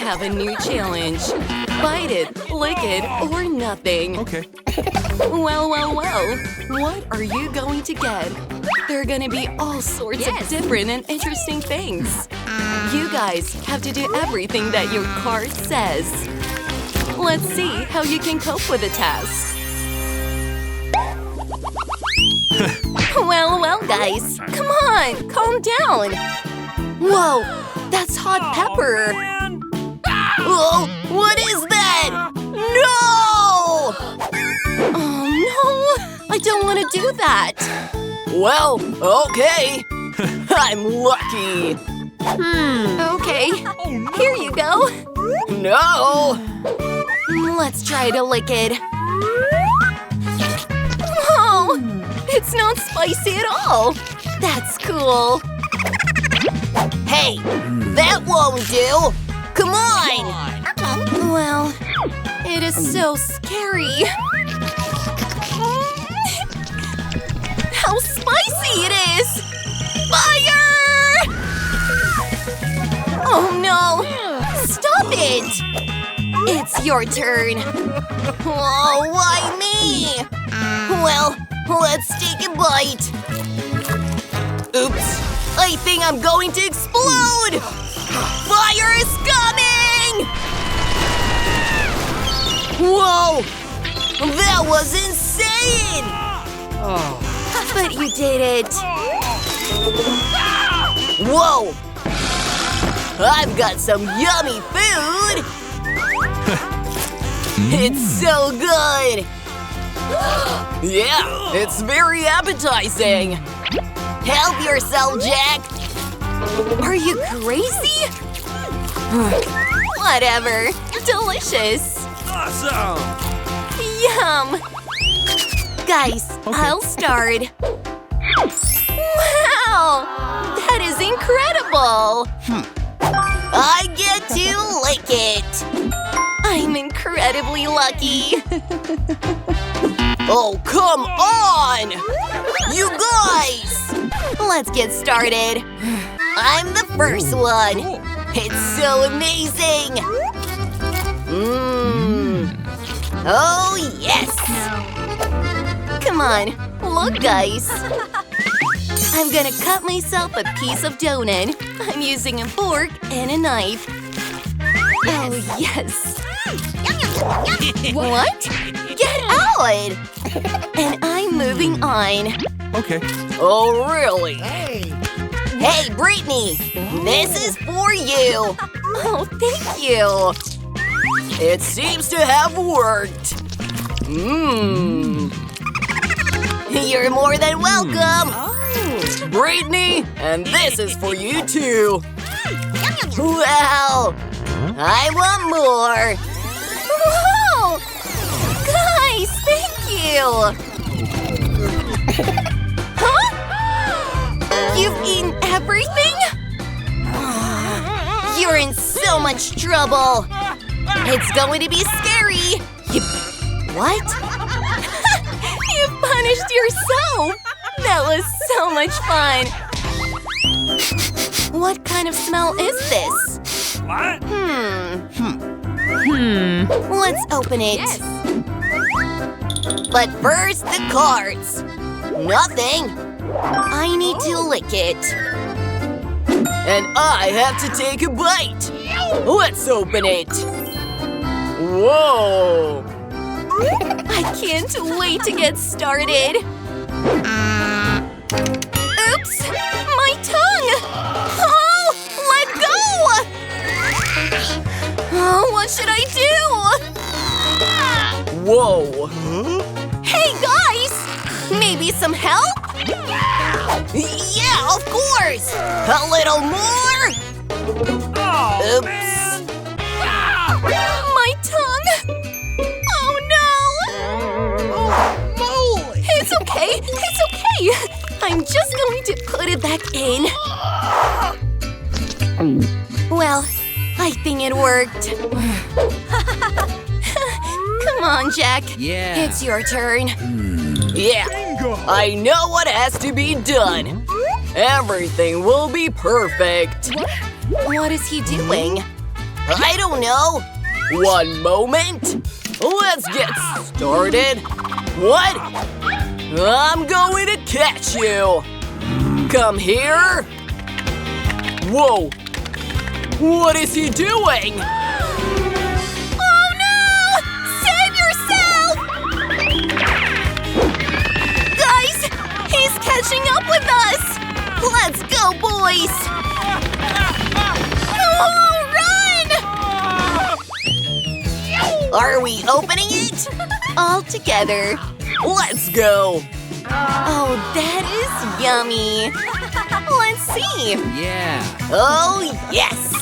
have a new challenge. Bite it, lick it, or nothing. Okay. Well. What are you going to get? There are gonna be all sorts of different and interesting things. You guys have to do everything that your card says. Let's see how you can cope with the task. Well, guys. Come on, calm down. Whoa, that's hot pepper. Whoa, what is that? No! Oh, no, I don't want to do that. Well, okay. I'm lucky. Okay, here you go. No! Let's try to lick it. Oh, it's not spicy at all. That's cool. Hey, that won't do. Come on. Well, it is so scary. How spicy it is! Fire! Oh no! Stop it! It's your turn. Oh, why me? Well, let's take a bite. Oops. I think I'm going to explode! Fire is coming! Whoa! That was insane! Oh. But you did it. Whoa! I've got some yummy food! It's so good! Yeah, it's very appetizing! Help yourself, Jack! Are you crazy? Whatever. Delicious. Awesome! Yum! Guys, I'll start. Wow! That is incredible! I get to lick it! I'm incredibly lucky! Oh, come on! You guys! Let's get started. I'm the first one. It's so amazing! Oh, yes! Come on, look, guys. I'm gonna cut myself a piece of donut. I'm using a fork and a knife. Oh, yes. What? Get out! And I'm moving on. Okay. Oh, really? Hey, Brittany! This is for you! Oh, thank you! It seems to have worked. You're more than welcome! Brittany, and this is for you too. Wow! I want more! Whoa! Guys, thank you! Huh? You've eaten everything? You're in so much trouble! It's going to be scary! What? You punished yourself! That was so much fun! What kind of smell is this? What? Let's open it. Yes. But first, the cards. Nothing. I need to lick it. And I have to take a bite. Let's open it. Whoa! I can't wait to get started. Oops! My tongue! Oh! Let go! Oh, what should I do? Whoa! Hey, guys! Maybe some help? Yeah, of course! A little more? Oops! My tongue! Oh, no! It's okay! It's okay! I'm just going to put it back in. Well, I think it worked. Come on, Jack. Yeah. It's your turn. Yeah, I know what has to be done. Everything will be perfect. What is he doing? I don't know. One moment. Let's get started. What? I'm going to catch you. Come here. Whoa. What is he doing? Oh no! Save yourself! Guys, he's catching up with us! Let's go, boys! Oh, run! Are we opening it? All together. Let's go. Oh, that is yummy. Let's see. Yeah. Oh, yes.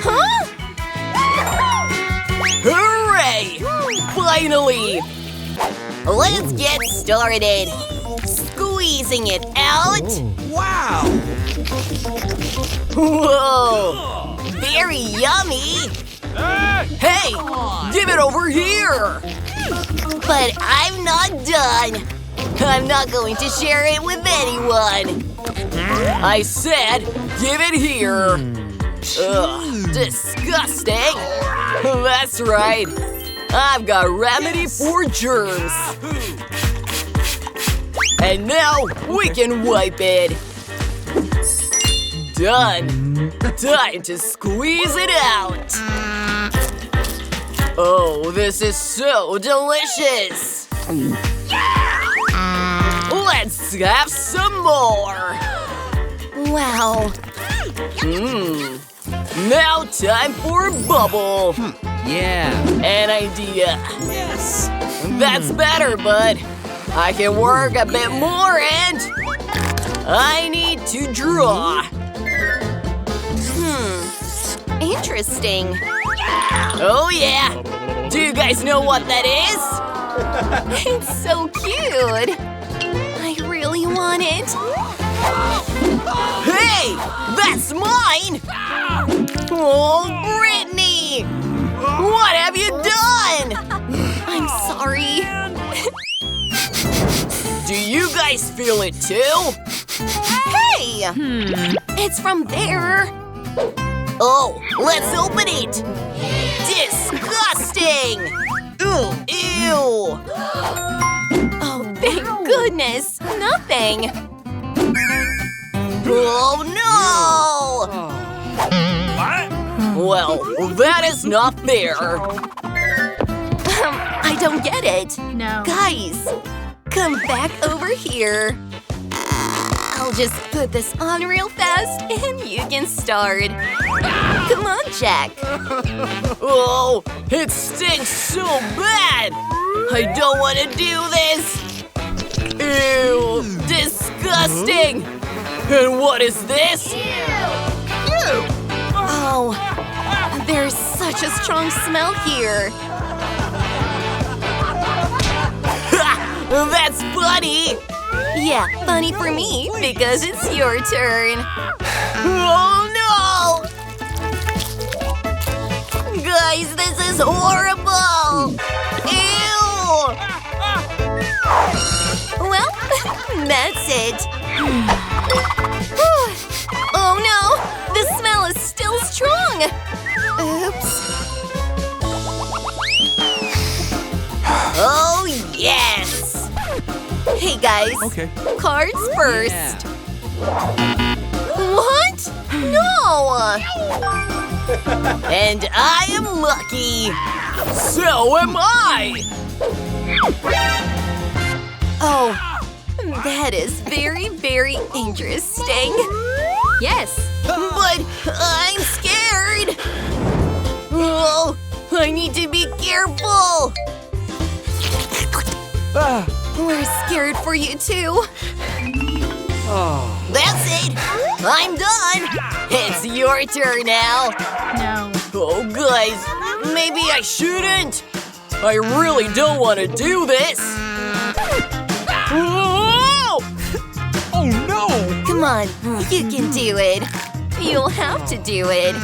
Huh? Hooray! Finally! Let's get started. Squeezing it out. Wow. Whoa! Very yummy! Hey! Give it over here! But I'm not done. I'm not going to share it with anyone. I said, give it here. Ugh, disgusting. That's right. I've got a remedy for germs. And now we can wipe it. Done. Time to squeeze it out. Oh, this is so delicious. Let's have some more. Wow. Now time for a bubble. Yeah. An idea. Yes. That's better, bud. I can work a bit more and I need to draw. Interesting. Oh yeah. Do you guys know what that is? It's so cute. I really want it. Hey! That's mine! Oh, Brittany! What have you done? I'm sorry. Do you guys feel it too? Hey! It's from there. Oh, let's open it! Disgusting! Ew! Oh, thank goodness. Nothing. Oh no! Well, that is not fair. I don't get it. No. Guys, come back over here. I'll just put this on real fast and you can start. Come on, Jack. Oh, it stinks so bad! I don't want to do this! Ew! Disgusting! And what is this? Oh, there's such a strong smell here. Ha! That's funny! Yeah, funny for me because it's your turn. Oh no! Guys, this is horrible! Ew! Well, that's it. Oh no, the smell is still strong. Oops. Oh yes! Hey guys, Okay. cards first. Yeah. What? No! And I am lucky! So am I! Oh, that is very, very interesting. Yes. But I'm scared! Oh, I need to be careful! We're scared for you too. That's it! I'm done! It's your turn now! No. Oh, guys, maybe I shouldn't! I really don't want to do this! Whoa! Oh no! Come on, you can do it. You'll have to do it.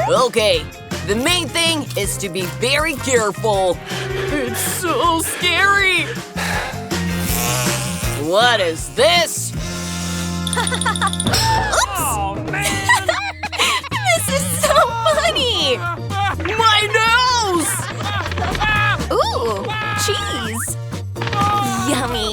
Okay, the main thing is to be very careful. It's so scary! What is this? Oops! Oh man! This is so cheese. Yummy.